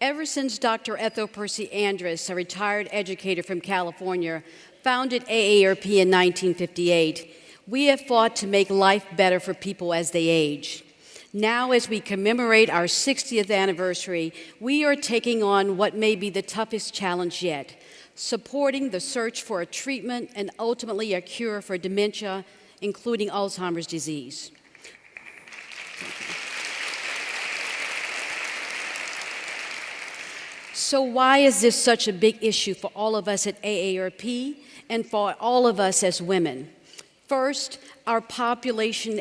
Ever since Dr. Ethel Percy Andrus, a retired educator from California, founded AARP in 1958, we have fought to make life better for people as they age. Now, as we commemorate our 60th anniversary, we are taking on what may be the toughest challenge yet, supporting the search for a treatment and ultimately a cure for dementia, including Alzheimer's disease. So why is this such a big issue for all of us at AARP and for all of us as women? First, as our population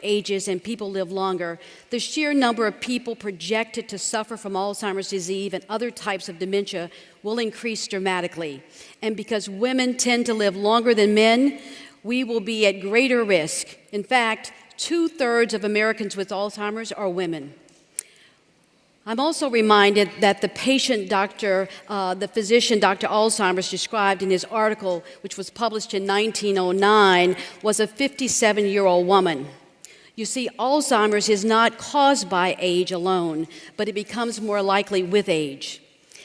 ages and people live longer, the sheer number of people projected to suffer from Alzheimer's disease and other types of dementia will increase dramatically. And because women tend to live longer than men, we will be at greater risk. In fact, 2/3 of Americans with Alzheimer's are women. I'm also reminded that the physician, Dr. Alzheimer's, described in his article, which was published in 1909, was a 57-year-old woman. You see, Alzheimer's is not caused by age alone, but it becomes more likely with age.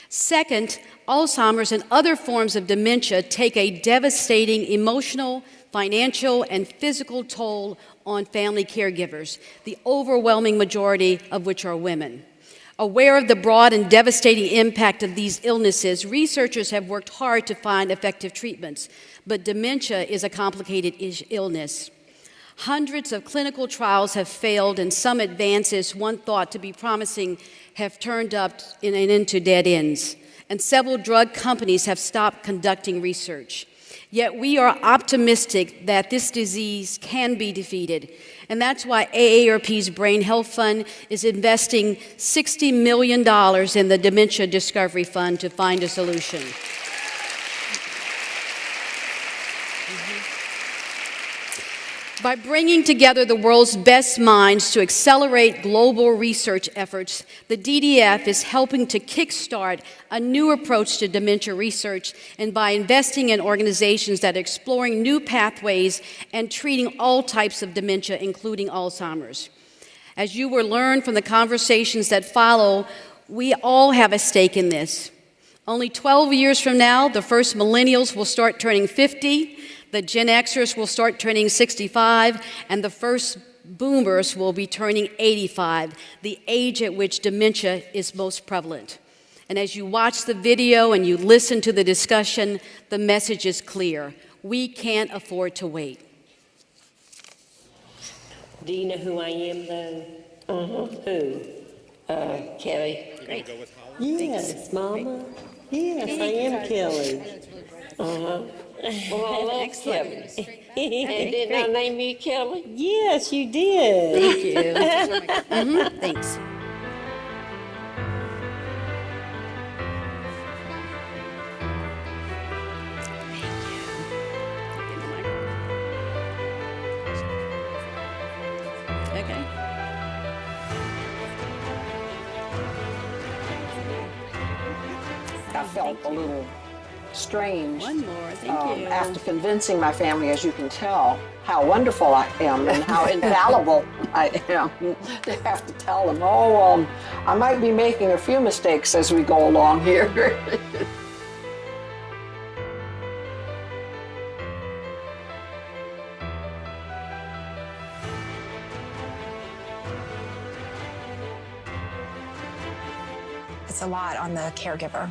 Second, Alzheimer's and other forms of dementia take a devastating emotional, financial, and physical toll on family caregivers, the overwhelming majority of which are women. Aware of the broad and devastating impact of these illnesses, researchers have worked hard to find effective treatments, but dementia is a complicated illness. Hundreds of clinical trials have failed, and some advances, one thought to be promising, have turned up into dead ends, and several drug companies have stopped conducting research. Yet we are optimistic that this disease can be defeated. And that's why AARP's Brain Health Fund is investing $60 million in the Dementia Discovery Fund to find a solution. By bringing together the world's best minds to accelerate global research efforts, the DDF is helping to kickstart a new approach to dementia research, and by investing in organizations that are exploring new pathways and treating all types of dementia, including Alzheimer's. As you will learn from the conversations that follow, we all have a stake in this. Only 12 years from now, the first millennials will start turning 50, the Gen Xers will start turning 65, and the first boomers will be turning 85, the age at which dementia is most prevalent. And as you watch the video and you listen to the discussion, the message is clear. We can't afford to wait. Do you know who I am, though? Who? Kelly. Great. Yes, Mama. Yes, I am Kelly. Well, I love Kelly. And didn't I name you Kelly? Yes, you did. Thank you. Thanks. Okay. I felt a little strange. One more, thank you. After convincing my family, as you can tell, how wonderful I am and how infallible I am. They have to tell them, I might be making a few mistakes as we go along here. It's a lot on the caregiver.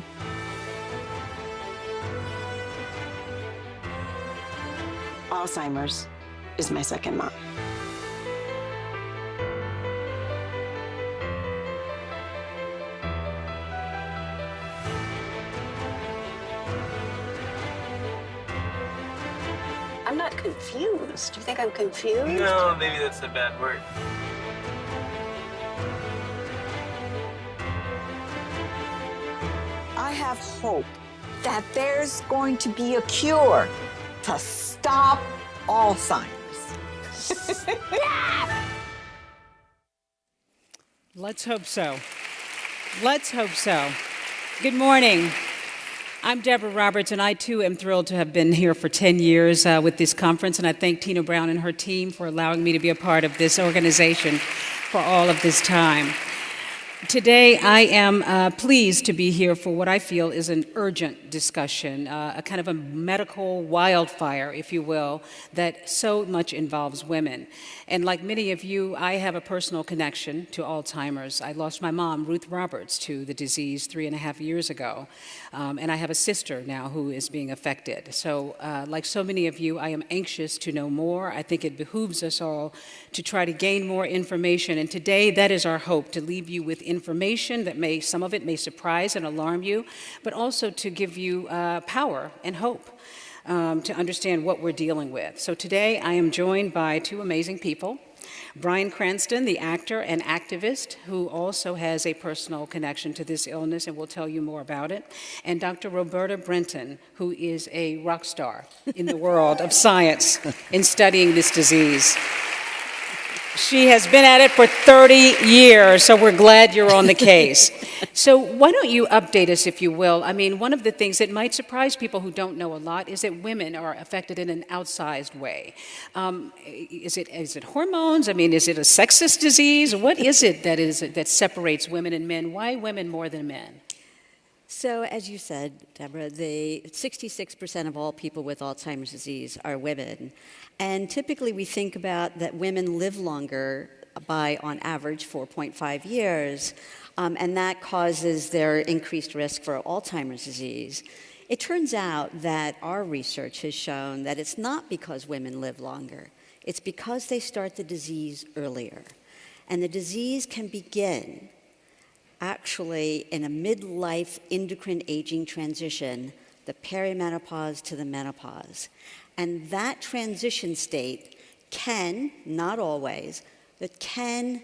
Alzheimer's is my second mom. I'm not confused. Do you think I'm confused? No, maybe that's a bad word. I have hope that there's going to be a cure to stop Alzheimer's. Let's hope so. Let's hope so. Good morning. I'm Deborah Roberts, and I too am thrilled to have been here for 10 years with this conference, and I thank Tina Brown and her team for allowing me to be a part of this organization for all of this time. Today, I am pleased to be here for what I feel is an urgent discussion, a kind of a medical wildfire, if you will, that so much involves women. And like many of you, I have a personal connection to Alzheimer's. I lost my mom, Ruth Roberts, to the disease 3.5 years ago. And I have a sister now who is being affected. So, like so many of you, I am anxious to know more. I think it behooves us all to try to gain more information. And today, that is our hope, to leave you with information that some of it may surprise and alarm you, but also to give you power and hope to understand what we're dealing with. So today, I am joined by two amazing people. Bryan Cranston, the actor and activist, who also has a personal connection to this illness and will tell you more about it, and Dr. Roberta Brinton, who is a rock star in the world of science in studying this disease. She has been at it for 30 years, so we're glad you're on the case. So why don't you update us, if you will? I mean, one of the things that might surprise people who don't know a lot is that women are affected in an outsized way. Is it hormones? I mean, is it a sexist disease? What is it that separates women and men? Why women more than men? So, as you said, Deborah, 66% of all people with Alzheimer's disease are women. And typically we think about that women live longer by, on average, 4.5 years, and that causes their increased risk for Alzheimer's disease. It turns out that our research has shown that it's not because women live longer. It's because they start the disease earlier. And the disease can begin actually in a midlife endocrine aging transition, the perimenopause to the menopause. And that transition state can, not always, but can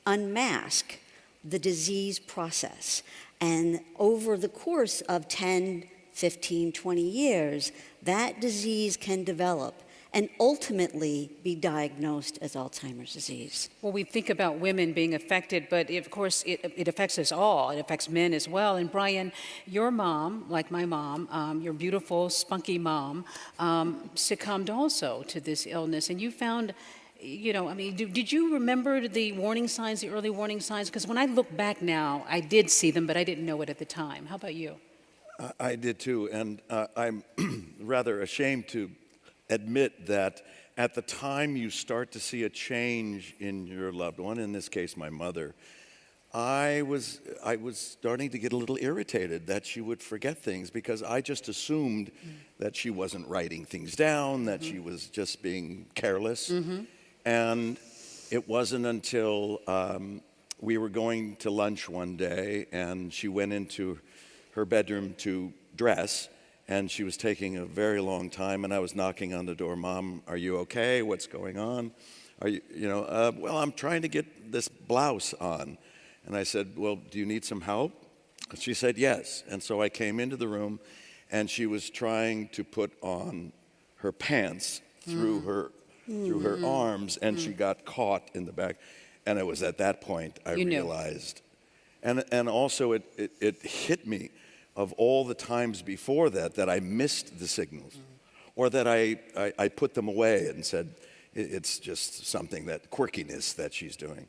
unmask the disease process. And over the course of 10, 15, 20 years, that disease can develop and ultimately be diagnosed as Alzheimer's disease. Well, we think about women being affected, but of course it affects us all. It affects men as well. And Bryan, your mom, like my mom, your beautiful, spunky mom, succumbed also to this illness. And you found, did you remember the warning signs, the early warning signs? Because when I look back now, I did see them, but I didn't know it at the time. How about you? I did too, and I'm rather ashamed to admit that at the time you start to see a change in your loved one, in this case my mother, I was starting to get a little irritated that she would forget things, because I just assumed that she wasn't writing things down, that she was just being careless. And it wasn't until we were going to lunch one day and she went into her bedroom to dress, and she was taking a very long time, and I was knocking on the door. Mom, are you okay? What's going on? Are you, well, I'm trying to get this blouse on. And I said, well, do you need some help? And she said, yes. And so I came into the room, and she was trying to put on her pants through her arms, and she got caught in the back. And it was at that point I realized. And also it hit me of all the times before that I missed the signals, or that I put them away and said, it's just something, that quirkiness that she's doing.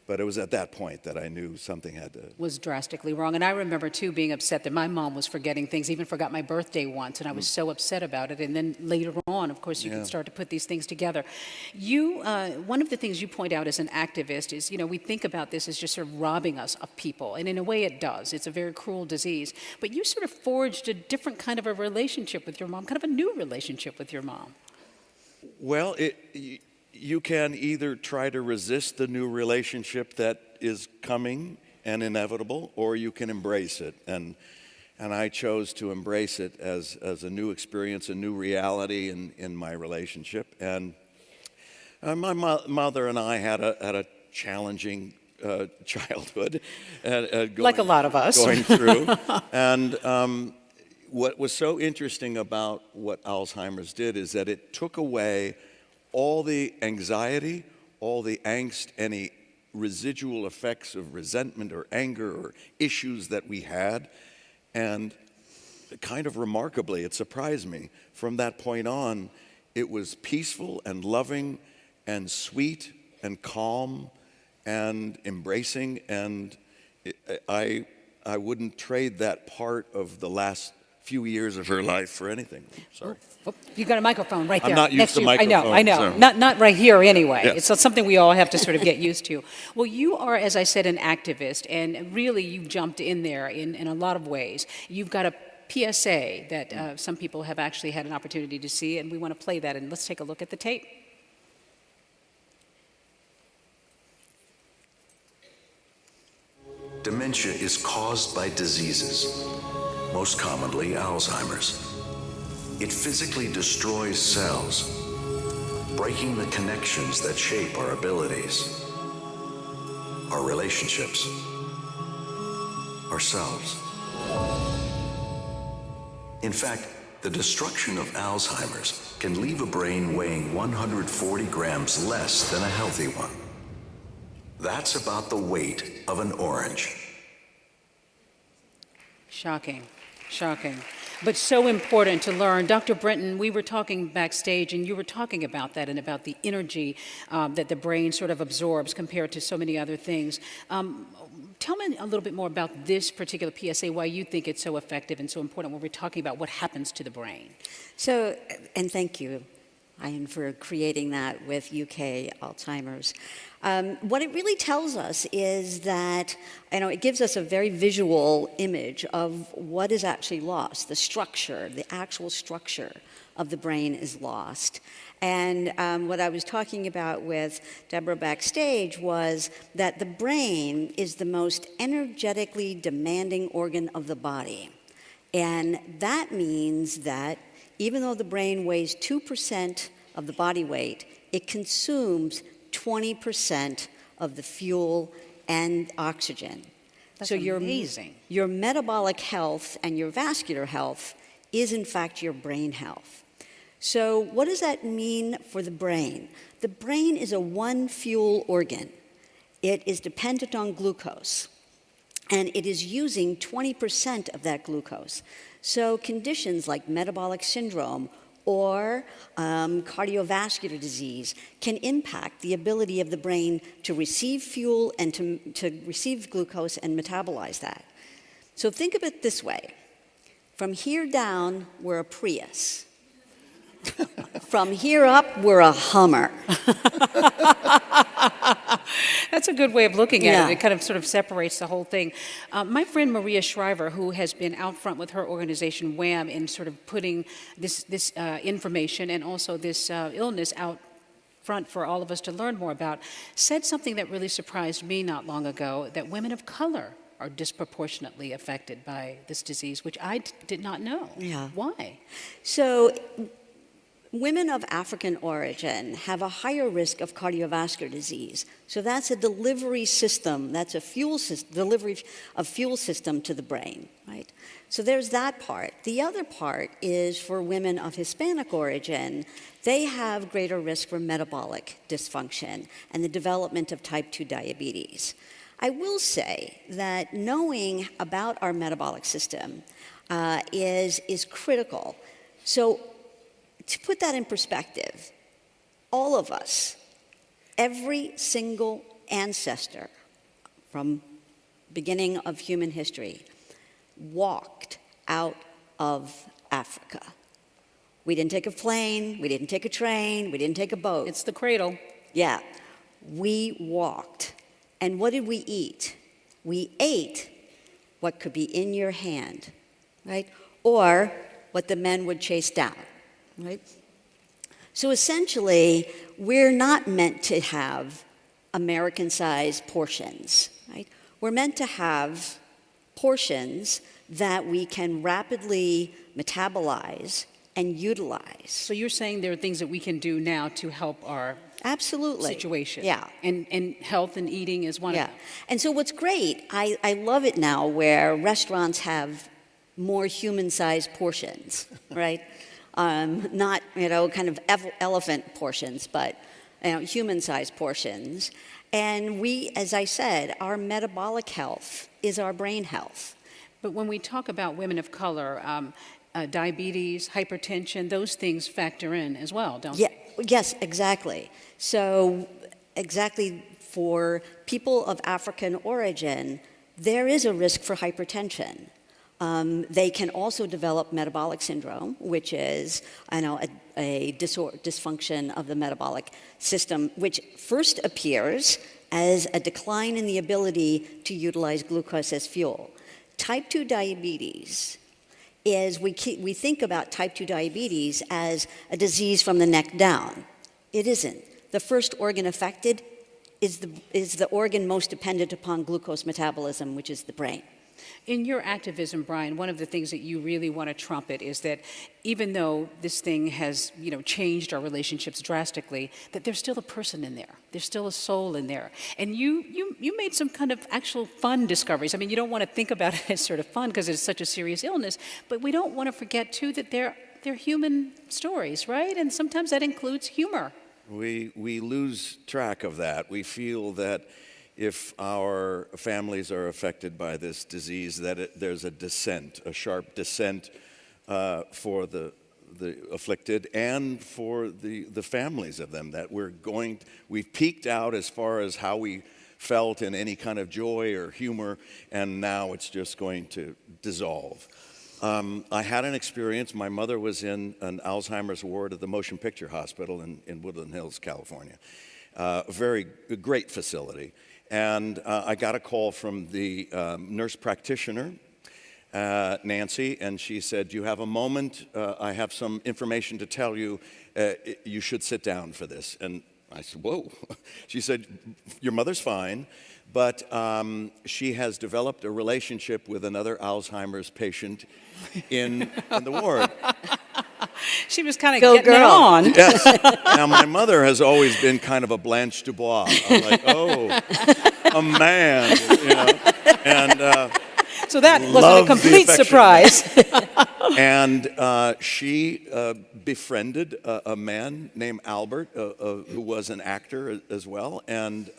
But it was at that point that I knew something was drastically wrong. And I remember, too, being upset that my mom was forgetting things, even forgot my birthday once, and I was so upset about it. And then later on, of course, you can start to put these things together. One of the things you point out as an activist is, we think about this as just sort of robbing us of people. And in a way it does. It's a very cruel disease. But you sort of forged a different kind of a relationship with your mom, kind of a new relationship with your mom. Well, you can either try to resist the new relationship that is coming and inevitable, or you can embrace it. And I chose to embrace it as a new experience, a new reality in my relationship. And my mother and I had a challenging childhood. Like a lot of us. Going through. And what was so interesting about what Alzheimer's did is that it took away all the anxiety, all the angst, any residual effects of resentment or anger or issues that we had. And kind of remarkably, it surprised me, from that point on, it was peaceful and loving and sweet and calm and embracing. And I wouldn't trade that part of the last few years of her life for anything. Sorry. Oh, you got a microphone right there. I'm not used next to you. microphones. I know. So. Not right here anyway. Yes. It's something we all have to sort of get used to. Well, you are, as I said, an activist, and really you've jumped in there in a lot of ways. You've got a PSA that some people have actually had an opportunity to see, and we want to play that, and let's take a look at the tape. Dementia is caused by diseases, most commonly Alzheimer's. It physically destroys cells, breaking the connections that shape our abilities, our relationships, ourselves. In fact, the destruction of Alzheimer's can leave a brain weighing 140 grams less than a healthy one. That's about the weight of an orange. Shocking, shocking. But so important to learn. Dr. Brinton, we were talking backstage, and you were talking about that and about the energy that the brain sort of absorbs compared to so many other things. Tell me a little bit more about this particular PSA, why you think it's so effective and so important when we're talking about what happens to the brain. So, and thank you, Ian, for creating that with UK Alzheimer's. What it really tells us is that, it gives us a very visual image of what is actually lost. The structure, the actual structure of the brain is lost. And what I was talking about with Deborah backstage was that the brain is the most energetically demanding organ of the body. And that means that even though the brain weighs 2% of the body weight, it consumes 20% of the fuel and oxygen. That's so amazing. Your metabolic health and your vascular health is in fact your brain health. So what does that mean for the brain? The brain is a one fuel organ. It is dependent on glucose, and it is using 20% of that glucose. So conditions like metabolic syndrome or cardiovascular disease can impact the ability of the brain to receive fuel and to receive glucose and metabolize that. So think of it this way. From here down, we're a Prius. From here up, we're a Hummer. That's a good way of looking at it. It kind of sort of separates the whole thing. My friend Maria Shriver, who has been out front with her organization, WHAM, in sort of putting this information and also this illness out front for all of us to learn more about, said something that really surprised me not long ago, that women of color are disproportionately affected by this disease, which I did not know. Yeah. Why? So women of African origin have a higher risk of cardiovascular disease. So that's a delivery system, that's a fuel system, delivery of fuel system to the brain, right? So there's that part. The other part is for women of Hispanic origin, they have greater risk for metabolic dysfunction and the development of type 2 diabetes. I will say that knowing about our metabolic system is critical. So to put that in perspective, all of us, every single ancestor from beginning of human history, walked out of Africa. We didn't take a plane, we didn't take a train, we didn't take a boat. It's the cradle. Yeah, we walked. And what did we eat? We ate what could be in your hand, right? Or what the men would chase down. Right? So essentially, we're not meant to have American-sized portions, right? We're meant to have portions that we can rapidly metabolize and utilize. So you're saying there are things that we can do now to help our situation. Yeah. And health and eating is one of them. And so what's great, I love it now where restaurants have more human-sized portions, right? Not, kind of elephant portions, but human-sized portions. And we, as I said, our metabolic health is our brain health. But when we talk about women of color, diabetes, hypertension, those things factor in as well, don't they? Yes, exactly. So exactly for people of African origin, there is a risk for hypertension. They can also develop metabolic syndrome, which is a dysfunction of the metabolic system, which first appears as a decline in the ability to utilize glucose as fuel. Type 2 diabetes is, we think about type 2 diabetes as a disease from the neck down. It isn't. The first organ affected is the organ most dependent upon glucose metabolism, which is the brain. In your activism, Bryan, one of the things that you really want to trumpet is that even though this thing has, changed our relationships drastically, that there's still a person in there. There's still a soul in there. And you made some kind of actual fun discoveries. I mean, you don't want to think about it as sort of fun because it's such a serious illness, but we don't want to forget, too, that they're human stories, right? And sometimes that includes humor. We lose track of that. We feel that if our families are affected by this disease, that there's a descent, a sharp descent for the afflicted and for the families of them, that we've peaked out as far as how we felt in any kind of joy or humor, and now it's just going to dissolve. I had an experience. My mother was in an Alzheimer's ward at the Motion Picture Hospital in Woodland Hills, California. A very great facility. And I got a call from the nurse practitioner, Nancy, and she said, "Do you have a moment? I have some information to tell you. You should sit down for this." And I said, "Whoa." She said, "Your mother's fine, but she has developed a relationship with another Alzheimer's patient in the ward." She was kind of getting it on. Yes. Now, my mother has always been kind of a Blanche Dubois. I'm like, oh, a man, And so that wasn't a complete surprise. And she befriended a man named Albert, who was an actor as well, and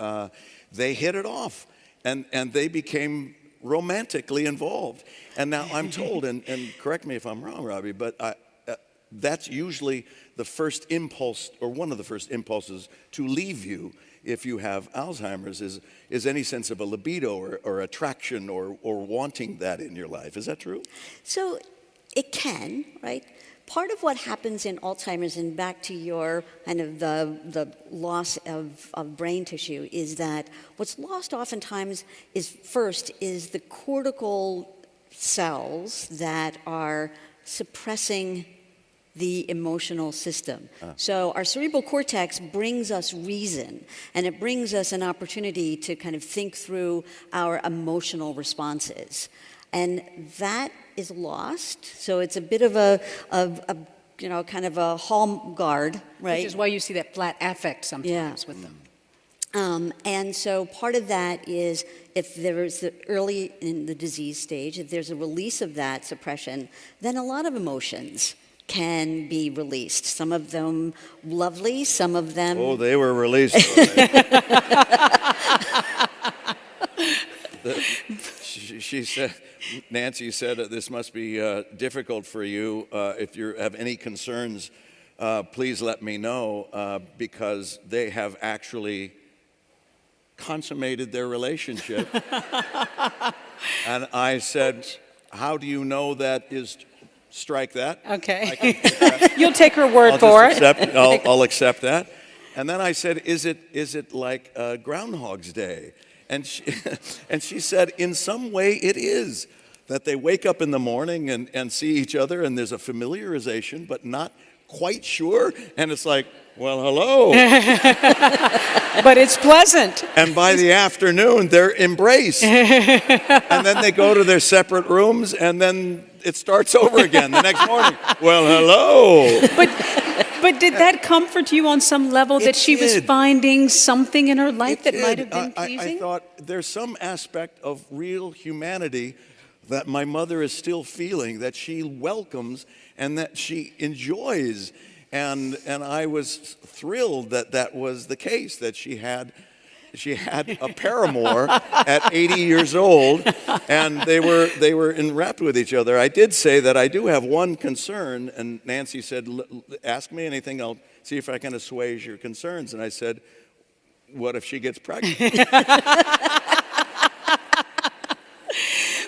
they hit it off, and they became romantically involved. And now I'm told, and correct me if I'm wrong, Robbie, but that's usually the first impulse, or one of the first impulses to leave you if you have Alzheimer's, is any sense of a libido or attraction or wanting that in your life. Is that true? So it can, right? Part of what happens in Alzheimer's, and back to your kind of the loss of brain tissue, is that what's lost oftentimes is the cortical cells that are suppressing the emotional system. So our cerebral cortex brings us reason, and it brings us an opportunity to kind of think through our emotional responses. And that is lost, so it's a bit of a kind of a hall guard, right? Which is why you see that flat affect sometimes with them. And so part of that is, if there is early in the disease stage, if there's a release of that suppression, then a lot of emotions can be released. Some of them lovely, some of them... Oh, they were released. She said, Nancy said, this must be difficult for you. If you have any concerns, please let me know, because they have actually consummated their relationship. And I said, how do you know that is... Strike that. Okay. You'll take her word for it. I'll accept that. And then I said, is it like Groundhog's Day? And she said, in some way it is. That they wake up in the morning and see each other, and there's a familiarization, but not quite sure. And it's like, well, hello. But it's pleasant. And by the afternoon, they're embraced. And then they go to their separate rooms, and then it starts over again the next morning. Well, hello. But did that comfort you on some level, that she was finding something in her life that might have been pleasing? I thought there's some aspect of real humanity that my mother is still feeling, that she welcomes and that she enjoys. And I was thrilled that that was the case, that she had a paramour at 80 years old, and they were enwrapped with each other. I did say that I do have one concern, and Nancy said, ask me anything, I'll see if I can assuage your concerns. And I said, what if she gets pregnant?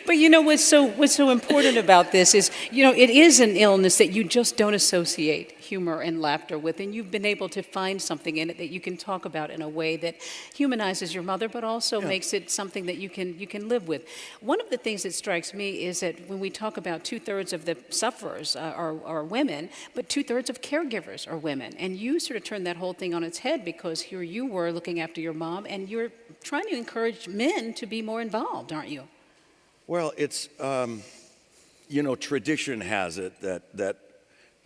But you know what's so important about this is, it is an illness that you just don't associate humor and laughter with, and you've been able to find something in it that you can talk about in a way that humanizes your mother, but also makes it something that you can live with. One of the things that strikes me is that when we talk about 2/3 of the sufferers are women, but 2/3 of caregivers are women, and you sort of turned that whole thing on its head because here you were looking after your mom, and you're trying to encourage men to be more involved, aren't you? Well, it's, tradition has it that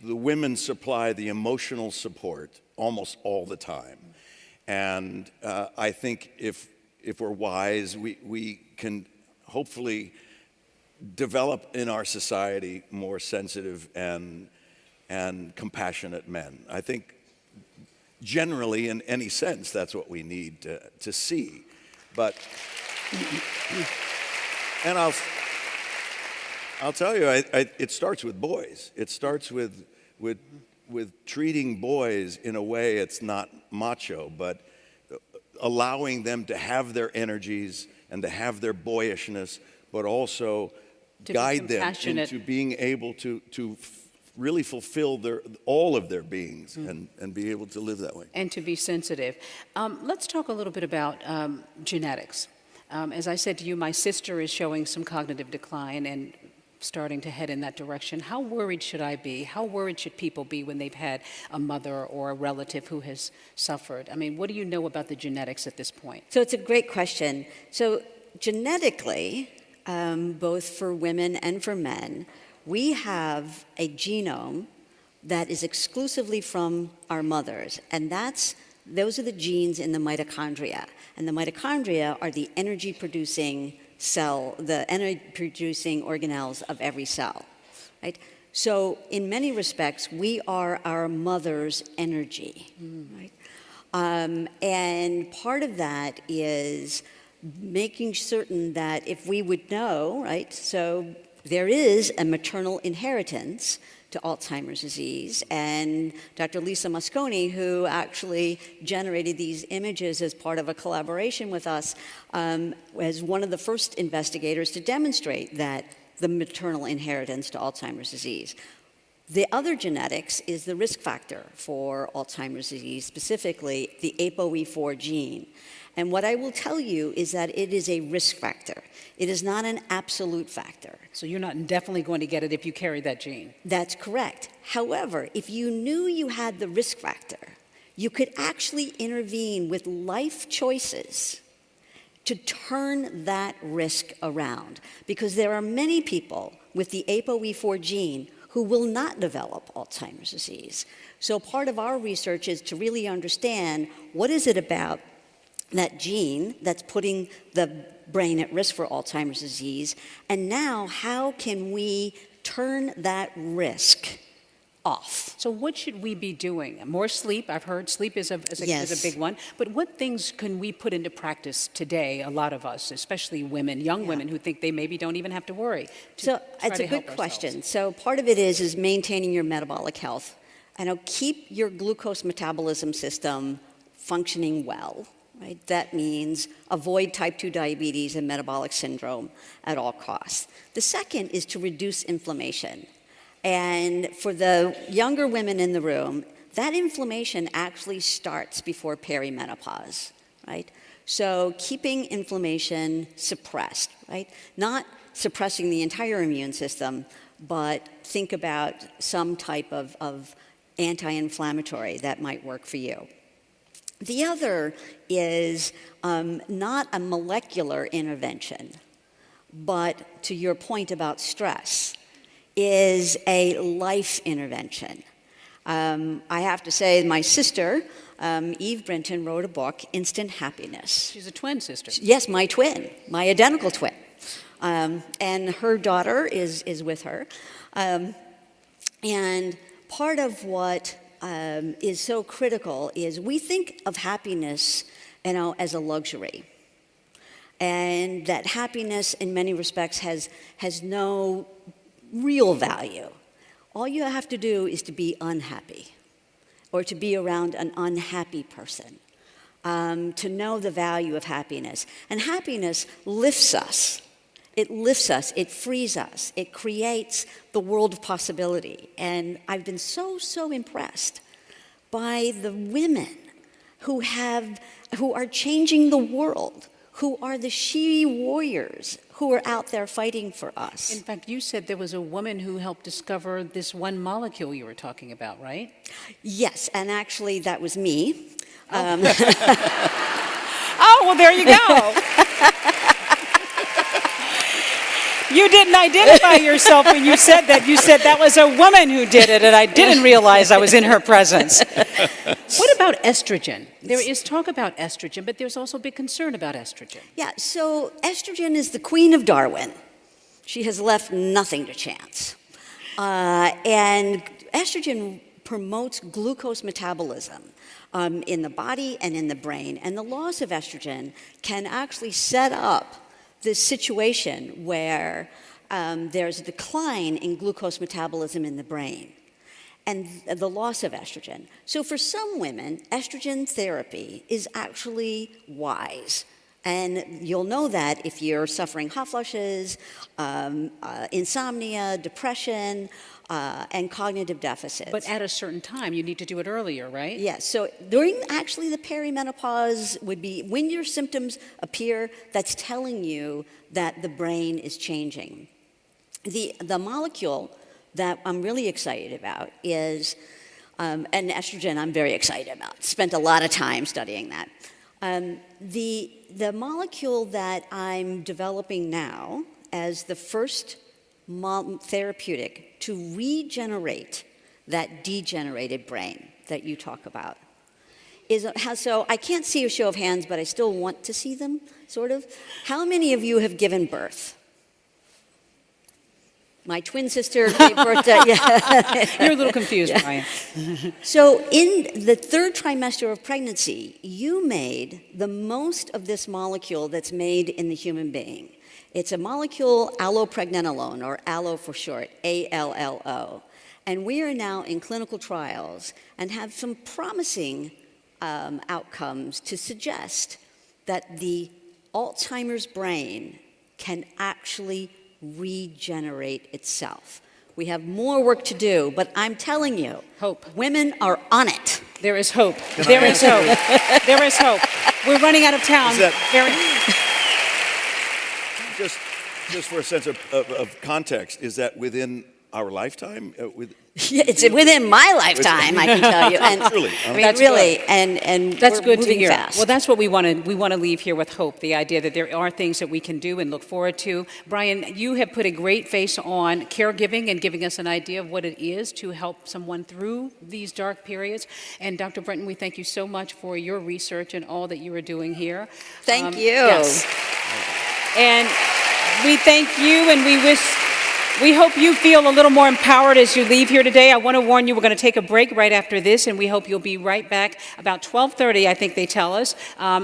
the women supply the emotional support almost all the time. And I think if we're wise, we can hopefully develop in our society more sensitive and compassionate men. I think generally, in any sense, that's what we need to see. But, and I'll tell you, it starts with boys. It starts with treating boys in a way it's not macho, but allowing them to have their energies and to have their boyishness, but also to guide them into being able to really fulfill all of their beings and be able to live that way. And to be sensitive. Let's talk a little bit about genetics. As I said to you, my sister is showing some cognitive decline and starting to head in that direction. How worried should I be? How worried should people be when they've had a mother or a relative who has suffered? I mean, what do you know about the genetics at this point? So it's a great question. So genetically, both for women and for men, we have a genome that is exclusively from our mothers, and those are the genes in the mitochondria. And the mitochondria are the energy-producing cell, the energy-producing organelles of every cell, right? So in many respects, we are our mother's energy, right? And part of that is making certain that if we would know, right, so there is a maternal inheritance to Alzheimer's disease, and Dr. Lisa Mosconi, who actually generated these images as part of a collaboration with us, was one of the first investigators to demonstrate that the maternal inheritance to Alzheimer's disease. The other genetics is the risk factor for Alzheimer's disease, specifically the ApoE4 gene. And what I will tell you is that it is a risk factor. It is not an absolute factor. So you're not definitely going to get it if you carry that gene. That's correct. However, if you knew you had the risk factor, you could actually intervene with life choices to turn that risk around. Because there are many people with the ApoE4 gene who will not develop Alzheimer's disease. So part of our research is to really understand what is it about that gene that's putting the brain at risk for Alzheimer's disease, and now how can we turn that risk off? So what should we be doing? More sleep. I've heard sleep is a big one. But what things can we put into practice today, a lot of us, especially women, young women who think they maybe don't even have to worry? So it's a good question. So part of it is maintaining your metabolic health. Keep your glucose metabolism system functioning well. Right? That means avoid type 2 diabetes and metabolic syndrome at all costs. The second is to reduce inflammation. And for the younger women in the room, that inflammation actually starts before perimenopause, right? So keeping inflammation suppressed, right? Not suppressing the entire immune system, but think about some type of anti-inflammatory that might work for you. The other is not a molecular intervention, but to your point about stress, is a life intervention. I have to say, my sister, Eve Brinton, wrote a book, Instant Happiness. She's a twin sister. Yes, my twin, my identical twin. And her daughter is with her. And part of what is so critical is we think of happiness, as a luxury. And that happiness, in many respects, has no real value. All you have to do is to be unhappy or to be around an unhappy person, to know the value of happiness. And happiness lifts us. It lifts us, it frees us, it creates the world of possibility. And I've been so impressed by the women who are changing the world, who are the she warriors who are out there fighting for us. In fact, you said there was a woman who helped discover this one molecule you were talking about, right? Yes, and actually that was me. Oh, well, there you go. You didn't identify yourself when you said that. You said that was a woman who did it, and I didn't realize I was in her presence. What about estrogen? There is talk about estrogen, but there's also a big concern about estrogen. Yeah, so estrogen is the queen of Darwin. She has left nothing to chance. And estrogen promotes glucose metabolism in the body and in the brain. And the loss of estrogen can actually set up this situation where there's a decline in glucose metabolism in the brain and the loss of estrogen. So for some women, estrogen therapy is actually wise. And you'll know that if you're suffering hot flushes, insomnia, depression, and cognitive deficits. But at a certain time, you need to do it earlier, right? Yes, so during actually the perimenopause would be when your symptoms appear, that's telling you that the brain is changing. The molecule that I'm really excited about is, and estrogen I'm very excited about, spent a lot of time studying that. The molecule that I'm developing now as the first therapeutic to regenerate that degenerated brain that you talk about so I can't see a show of hands, but I still want to see them, sort of. How many of you have given birth? My twin sister gave birth to, yeah. You're a little confused, Bryan. So in the third trimester of pregnancy, you made the most of this molecule that's made in the human being. It's a molecule, allopregnenolone, or allo for short, ALLO. And we are now in clinical trials and have some promising outcomes to suggest that the Alzheimer's brain can actually regenerate itself. We have more work to do, but I'm telling you, hope. Women are on it. There is hope. There is hope. There is hope. We're running out of town. Just for a sense of context, is that within our lifetime? Yeah, it's within my lifetime, I can tell you. And Truly, I mean, really, and that's we're good to moving hear. fast. Well, that's what we want to. We want to leave here with hope. The idea that there are things that we can do and look forward to. Bryan, you have put a great face on caregiving and giving us an idea of what it is to help someone through these dark periods. And Dr. Brinton, we thank you so much for your research and all that you are doing here. Thank you. Yes. And we thank you, and we hope you feel a little more empowered as you leave here today. I want to warn you, we're going to take a break right after this, and we hope you'll be right back about 12:30, I think they tell us.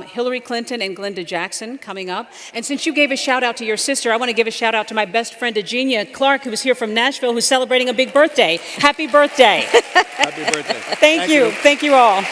Hillary Clinton and Glenda Jackson coming up. And since you gave a shout out to your sister, I want to give a shout out to my best friend, Eugenia Clark, who is here from Nashville, who's celebrating a big birthday. Happy birthday. Happy birthday. Thank you. Thank you all.